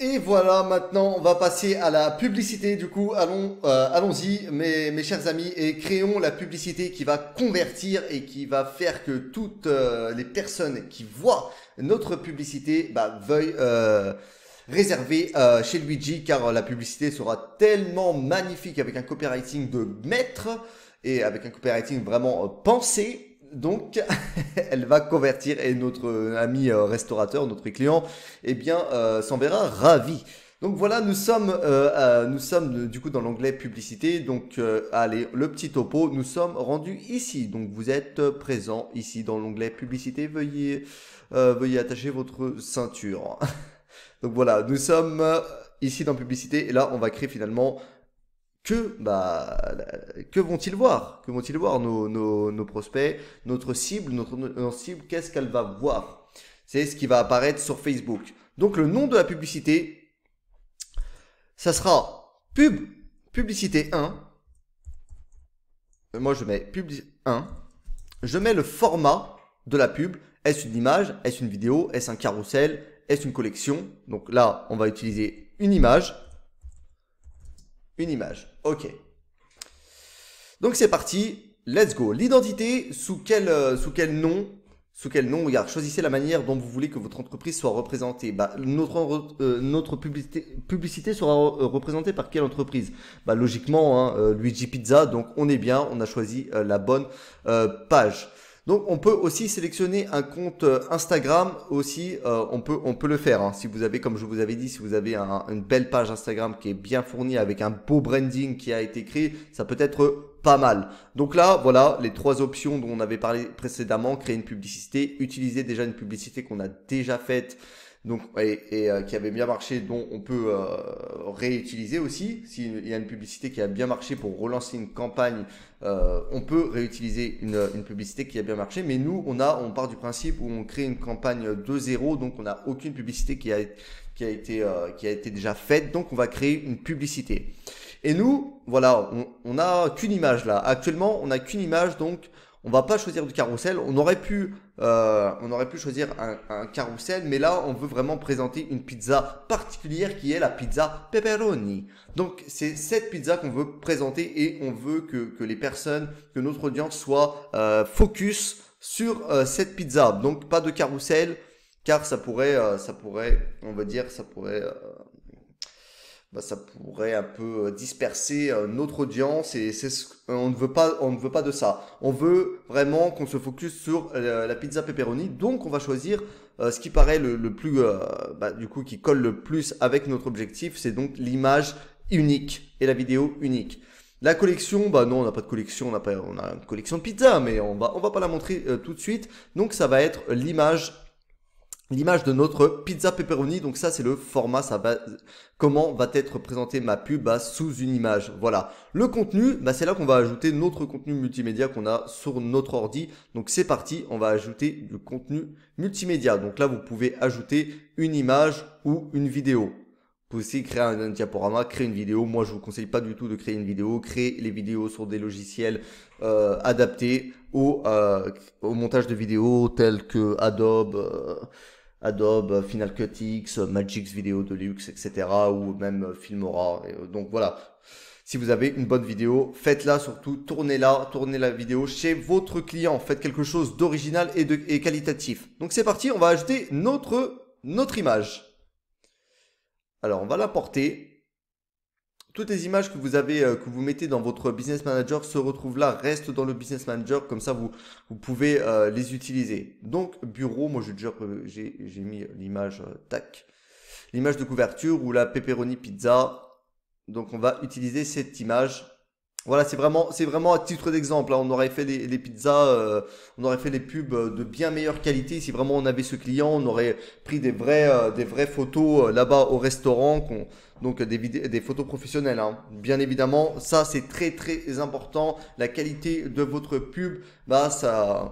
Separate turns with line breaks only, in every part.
Et voilà, maintenant on va passer à la publicité. Du coup, allons-y, mes chers amis, et créons la publicité qui va convertir et qui va faire que toutes les personnes qui voient notre publicité veuillent réserver chez Luigi, car la publicité sera tellement magnifique avec un copywriting de maître et avec un copywriting vraiment pensé. Donc, elle va convertir et notre ami restaurateur, notre client, eh bien, s'en verra ravi. Donc voilà, nous sommes du coup dans l'onglet publicité. Donc allez, le petit topo, nous sommes rendus ici. Donc vous êtes présent ici dans l'onglet publicité. Veuillez attacher votre ceinture. Donc voilà, nous sommes ici dans publicité et là on va créer finalement que vont-ils voir? Que vont-ils voir nos prospects, notre cible, qu'est-ce qu'elle va voir? C'est ce qui va apparaître sur Facebook. Donc le nom de la publicité, ça sera publicité 1. Moi je mets publicité 1. Je mets le format de la pub. Est-ce une image? Est-ce une vidéo? Est-ce un carrousel? Est-ce une collection? Donc là, on va utiliser une image. Une image. Ok. Donc c'est parti, let's go. L'identité, sous quel nom? Sous quel nom? Regarde, choisissez la manière dont vous voulez que votre entreprise soit représentée. Notre publicité sera représentée par quelle entreprise? Logiquement, hein, Luigi Pizza, donc on est bien, on a choisi la bonne page. Donc on peut aussi sélectionner un compte Instagram aussi, on peut le faire. Hein. Si vous avez, comme je vous avais dit, si vous avez une belle page Instagram qui est bien fournie avec un beau branding qui a été créé, ça peut être pas mal. Donc là, voilà les trois options dont on avait parlé précédemment. Créer une publicité, utiliser déjà une publicité qu'on a déjà faite. Donc, qui avait bien marché, dont on peut réutiliser aussi. S'il y a une publicité qui a bien marché pour relancer une campagne, on peut réutiliser une publicité qui a bien marché. Mais nous, on part du principe où on crée une campagne de zéro, donc on n'a aucune publicité qui a été déjà faite. Donc, on va créer une publicité. Et nous, voilà, on n'a qu'une image là. Actuellement, on n'a qu'une image, donc on va pas choisir du carrousel. On aurait pu choisir un carrousel, mais là, on veut vraiment présenter une pizza particulière qui est la pizza pepperoni. Donc, c'est cette pizza qu'on veut présenter et on veut que les personnes, que notre audience soit focus sur cette pizza. Donc, pas de carrousel, car on va dire, ça pourrait un peu disperser notre audience et on ne veut pas de ça. On veut vraiment qu'on se focus sur la pizza pepperoni. Donc on va choisir ce qui paraît le plus, du coup, qui colle le plus avec notre objectif, c'est donc l'image unique et la vidéo unique. La collection, non, on n'a pas de collection, on a une collection de pizza, mais on va pas la montrer tout de suite. Donc ça va être l'image de notre pizza pepperoni. Donc ça, c'est le format, comment va être présentée ma pub sous une image. Voilà. Le contenu, c'est là qu'on va ajouter notre contenu multimédia qu'on a sur notre ordi. Donc c'est parti, on va ajouter du contenu multimédia. Donc là, vous pouvez ajouter une image ou une vidéo. Vous pouvez aussi créer un diaporama, créer une vidéo. Moi, je vous conseille pas du tout de créer une vidéo. Créer les vidéos sur des logiciels adaptés au montage de vidéos tels que Adobe, Final Cut X, Magix Video Deluxe, etc. ou même Filmora. Donc voilà, si vous avez une bonne vidéo, faites-la surtout, tournez la vidéo chez votre client. Faites quelque chose d'original et qualitatif. Donc c'est parti, on va ajouter notre image. Alors on va l'importer. Toutes les images que vous avez, que vous mettez dans votre Business Manager se retrouvent là, restent dans le Business Manager, comme ça vous pouvez les utiliser. Donc bureau, moi j'ai mis l'image, tac, l'image de couverture ou la pepperoni pizza. Donc on va utiliser cette image. Voilà, c'est vraiment à titre d'exemple. Hein. On aurait fait les pizzas, on aurait fait les pubs de bien meilleure qualité. Si vraiment on avait ce client, on aurait pris des vraies photos là-bas au restaurant, donc des photos professionnelles. Hein. Bien évidemment, ça c'est très très important. La qualité de votre pub, ça,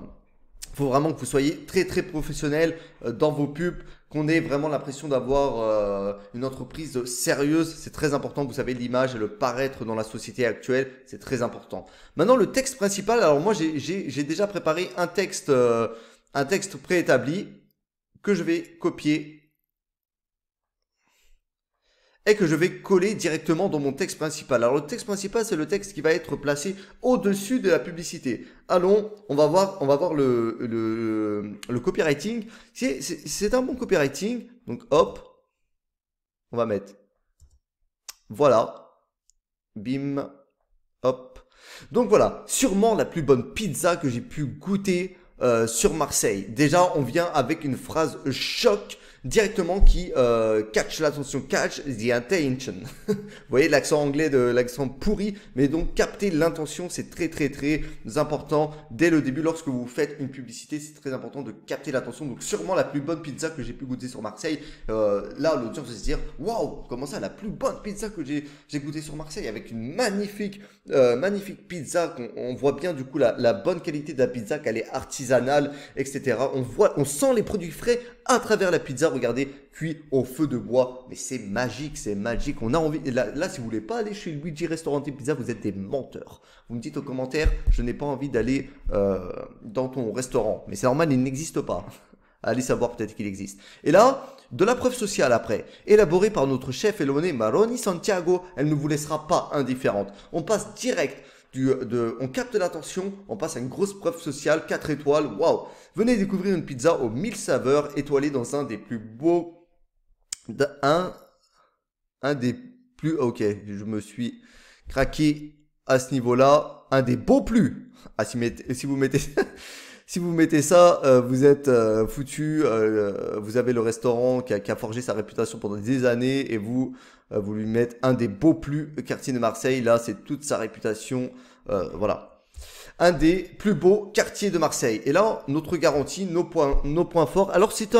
faut vraiment que vous soyez très très professionnel dans vos pubs, qu'on ait vraiment l'impression d'avoir une entreprise sérieuse. C'est très important. Vous savez, l'image et le paraître dans la société actuelle, c'est très important. Maintenant, le texte principal. Alors moi, j'ai déjà préparé un texte préétabli que je vais copier. et que je vais coller directement dans mon texte principal. Alors le texte principal, c'est le texte qui va être placé au-dessus de la publicité. Allons, on va voir le copywriting. C'est un bon copywriting. Donc hop, on va mettre, voilà, bim, hop. Donc voilà, sûrement la plus bonne pizza que j'ai pu goûter sur Marseille. Déjà, on vient avec une phrase choc directement qui catch l'attention, catch the attention. Vous voyez l'accent anglais, de l'accent pourri, mais donc capter l'intention, c'est très important dès le début. Lorsque vous faites une publicité, c'est très important de capter l'attention. Donc sûrement la plus bonne pizza que j'ai pu goûter sur Marseille. Là, l'audience va se dire, waouh, comment ça, la plus bonne pizza que j'ai goûté sur Marseille, avec une magnifique pizza. On voit bien du coup la bonne qualité de la pizza, qu'elle est artisanale, etc. On sent les produits frais à travers la pizza. Regardez, cuit au feu de bois, mais c'est magique, c'est magique. On a envie. Là, si vous voulez pas aller chez Luigi Restaurante Pizza, vous êtes des menteurs. Vous me dites aux commentaires, je n'ai pas envie d'aller dans ton restaurant, mais c'est normal, il n'existe pas. Allez savoir, peut-être qu'il existe. Et là, de la preuve sociale après, élaborée par notre chef Elone Maroni Santiago, elle ne vous laissera pas indifférente. On passe direct. On capte l'attention, on passe à une grosse preuve sociale, 4 étoiles, waouh. Venez découvrir une pizza aux 1000 saveurs, étoilée dans un des plus beaux, un des plus, ok, je me suis craqué à ce niveau-là, un des beaux plus. Ah, si vous mettez si vous mettez ça, vous êtes foutu. Vous avez le restaurant qui a forgé sa réputation pendant des années et vous lui mettez un des beaux plus quartiers de Marseille. Là, c'est toute sa réputation. Voilà. Un des plus beaux quartiers de Marseille. Et là, notre garantie, nos points forts. Alors, c'est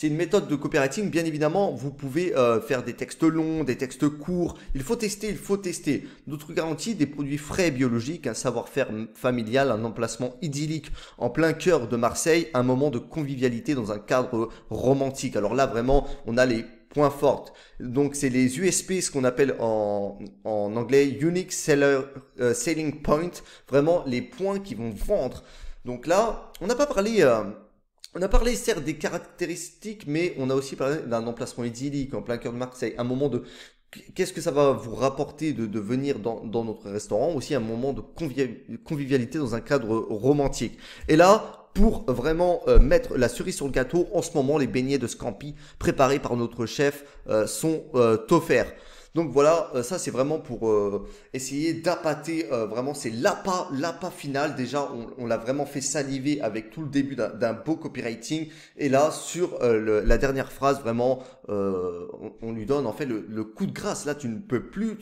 une méthode de copywriting. Bien évidemment, vous pouvez faire des textes longs, des textes courts. Il faut tester. Notre garantie, des produits frais et biologiques, un savoir-faire familial, un emplacement idyllique en plein cœur de Marseille, un moment de convivialité dans un cadre romantique. Alors là, vraiment, on a les points forts. Donc, c'est les USP, ce qu'on appelle en anglais Unique Selling Point. Vraiment, les points qui vont vendre. Donc là, on n'a pas parlé... on a parlé certes des caractéristiques, mais on a aussi parlé d'un emplacement idyllique en plein cœur de Marseille. Un moment de... Qu'est-ce que ça va vous rapporter de venir dans notre restaurant? Aussi un moment de convivialité dans un cadre romantique. Et là, pour vraiment mettre la cerise sur le gâteau, en ce moment, les beignets de Scampi préparés par notre chef sont offerts. Donc voilà, ça c'est vraiment pour essayer d'appâter, vraiment c'est l'appât final. Déjà, on l'a vraiment fait saliver avec tout le début d'un beau copywriting. Et là, sur la dernière phrase, vraiment, on lui donne en fait le coup de grâce. Là, tu ne peux plus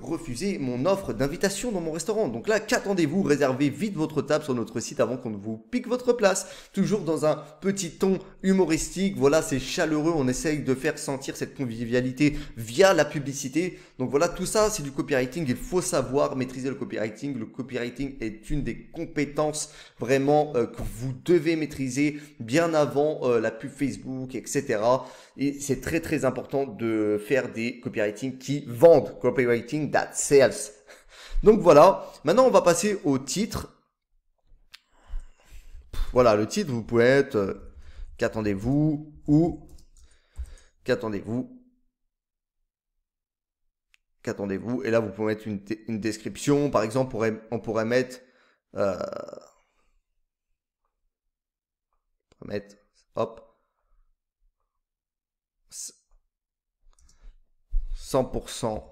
refuser mon offre d'invitation dans mon restaurant. Donc là, qu'attendez-vous? Réservez vite votre table sur notre site avant qu'on ne vous pique votre place. Toujours dans un petit ton humoristique. Voilà, c'est chaleureux. On essaye de faire sentir cette convivialité via la publicité. Donc voilà, tout ça, c'est du copywriting. Il faut savoir maîtriser le copywriting. Le copywriting est une des compétences vraiment que vous devez maîtriser bien avant la pub Facebook, etc. Et c'est très important de faire des copywriting qui vendent. Copywriting that sells. Donc voilà, maintenant on va passer au titre. Voilà, le titre, vous pouvez être qu'attendez-vous ou qu'attendez-vous. Et là, vous pouvez mettre une description. Par exemple, on pourrait mettre, hop, 100%.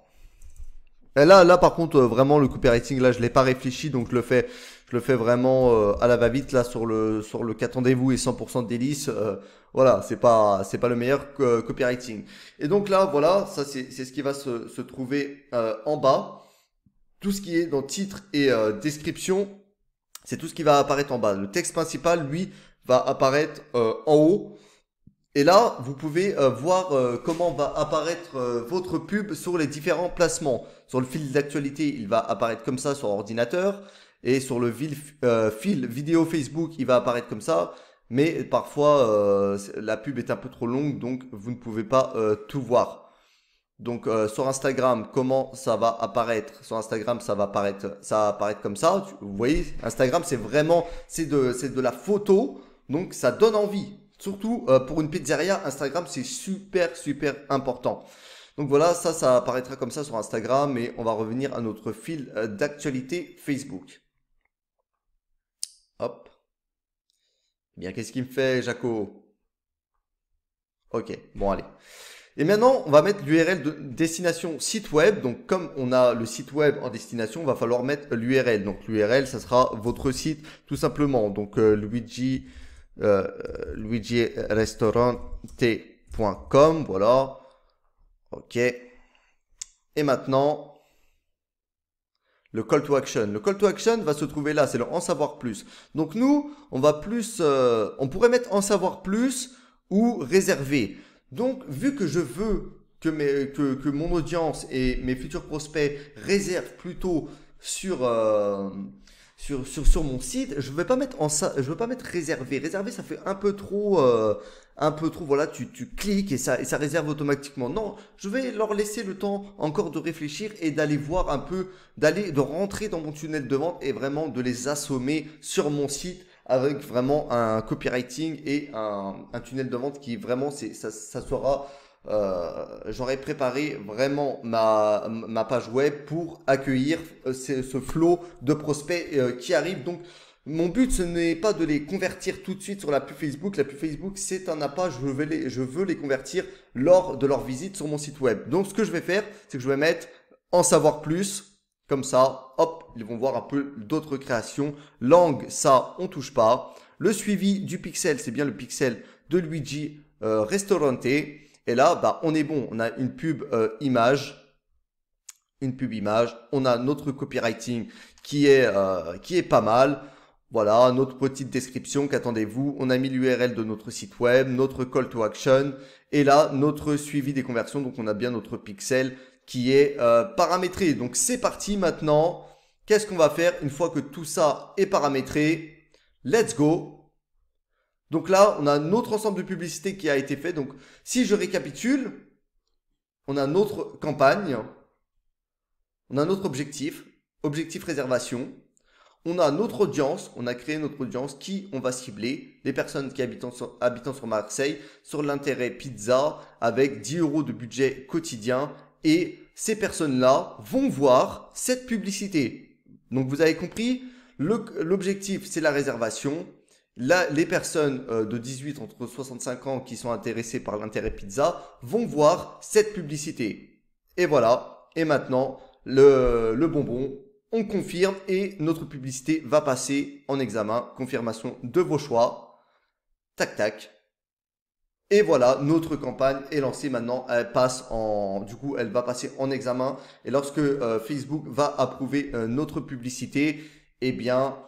Et là, par contre, vraiment, le copywriting, là, je l'ai pas réfléchi, donc je le fais vraiment à la va-vite, là, sur le qu'attendez-vous et 100% de délices. Voilà, c'est pas le meilleur copywriting. Et donc là, voilà, ça, c'est ce qui va se trouver en bas. Tout ce qui est dans titre et description, c'est tout ce qui va apparaître en bas. Le texte principal, lui, va apparaître en haut. Et là, vous pouvez voir comment va apparaître votre pub sur les différents placements. Sur le fil d'actualité, il va apparaître comme ça sur ordinateur. Et sur le fil vidéo Facebook, il va apparaître comme ça. Mais parfois, la pub est un peu trop longue, donc vous ne pouvez pas tout voir. Donc sur Instagram, comment ça va apparaître? Sur Instagram, ça va apparaître comme ça. Vous voyez, Instagram, c'est de la photo, donc ça donne envie. Surtout pour une pizzeria, Instagram, c'est super, super important. Donc voilà, ça apparaîtra comme ça sur Instagram, mais on va revenir à notre fil d'actualité Facebook. Hop. Eh bien, qu'est-ce qu'il me fait, Jaco? Ok, bon, allez. Et maintenant, on va mettre l'URL de destination site web. Donc, comme on a le site web en destination, il va falloir mettre l'URL. Donc, l'URL, ça sera votre site, tout simplement. Donc, luigirestaurante.com, voilà. Ok. Et maintenant, le call to action. Le call to action va se trouver là, c'est le en savoir plus. Donc nous, on va plus, on pourrait mettre en savoir plus ou réservé. Donc vu que je veux que mon audience et mes futurs prospects réservent plutôt sur, sur mon site, je vais pas mettre je veux pas mettre réservé. Réservé, ça fait un peu trop, voilà, tu cliques et ça réserve automatiquement. Non, je vais leur laisser le temps encore de réfléchir et d'aller voir un peu, de rentrer dans mon tunnel de vente et vraiment de les assommer sur mon site avec vraiment un copywriting et un tunnel de vente qui vraiment, ça sera, j'aurais préparé vraiment ma page web pour accueillir ce flot de prospects qui arrivent. Donc, mon but, ce n'est pas de les convertir tout de suite sur la pub Facebook. La pub Facebook, c'est un appât. Je veux les convertir lors de leur visite sur mon site web. Donc, ce que je vais faire, c'est que je vais mettre en savoir plus. Comme ça, hop, ils vont voir un peu d'autres créations. Langue, ça, on touche pas. Le suivi du pixel, c'est bien le pixel de Luigi Ristorante. Et là, bah, on est bon. On a une pub image. Une pub image. On a notre copywriting qui est pas mal. Voilà, notre petite description, qu'attendez-vous? On a mis l'URL de notre site web, notre call to action et là, notre suivi des conversions. Donc, on a bien notre pixel qui est paramétré. Donc, c'est parti maintenant. Qu'est-ce qu'on va faire une fois que tout ça est paramétré? Let's go. Donc là, on a notre ensemble de publicités qui a été fait. Donc, si je récapitule, on a notre campagne, on a notre objectif réservation. On a notre audience, on a créé notre audience qui on va cibler, les personnes qui habitant sur Marseille, sur l'intérêt pizza avec 10 € de budget quotidien et ces personnes-là vont voir cette publicité. Donc vous avez compris, l'objectif c'est la réservation. Là, les personnes de 18 entre 65 ans qui sont intéressées par l'intérêt pizza vont voir cette publicité. Et voilà, et maintenant le bonbon. On confirme et notre publicité va passer en examen. Confirmation de vos choix. Tac, tac. Et voilà, notre campagne est lancée maintenant. Elle va passer en examen. Et lorsque Facebook va approuver notre publicité, eh bien,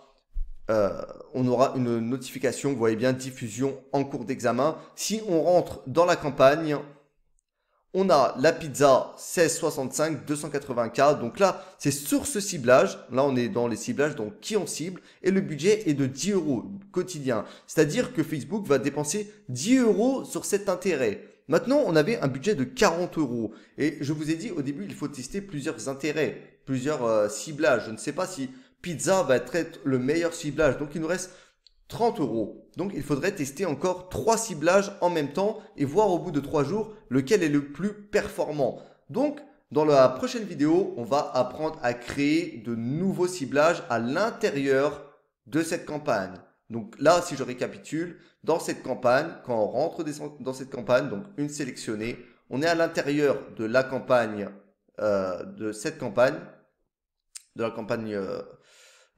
on aura une notification. Vous voyez bien, diffusion en cours d'examen. Si on rentre dans la campagne, on a la pizza 16,65, 280K. Donc là, c'est sur ce ciblage. Là, on est dans les ciblages, donc qui on cible. Et le budget est de 10 € quotidien. C'est-à-dire que Facebook va dépenser 10 € sur cet intérêt. Maintenant, on avait un budget de 40 €. Et je vous ai dit au début, il faut tester plusieurs intérêts, plusieurs ciblages. Je ne sais pas si pizza va être le meilleur ciblage. Donc, il nous reste 30 €. Donc, il faudrait tester encore 3 ciblages en même temps et voir au bout de 3 jours lequel est le plus performant. Donc, dans la prochaine vidéo, on va apprendre à créer de nouveaux ciblages à l'intérieur de cette campagne. Donc là, si je récapitule, dans cette campagne, quand on rentre dans cette campagne, donc une sélectionnée, on est à l'intérieur de la campagne, de la campagne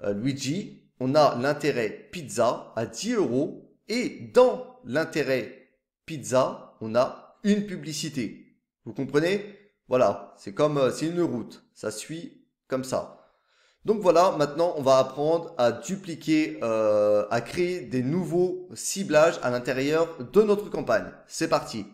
Luigi. On a l'intérêt pizza à 10 € et dans l'intérêt pizza, on a une publicité. Vous comprenez? Voilà, c'est une route. Ça suit comme ça. Donc voilà, maintenant on va apprendre à dupliquer, à créer des nouveaux ciblages à l'intérieur de notre campagne. C'est parti.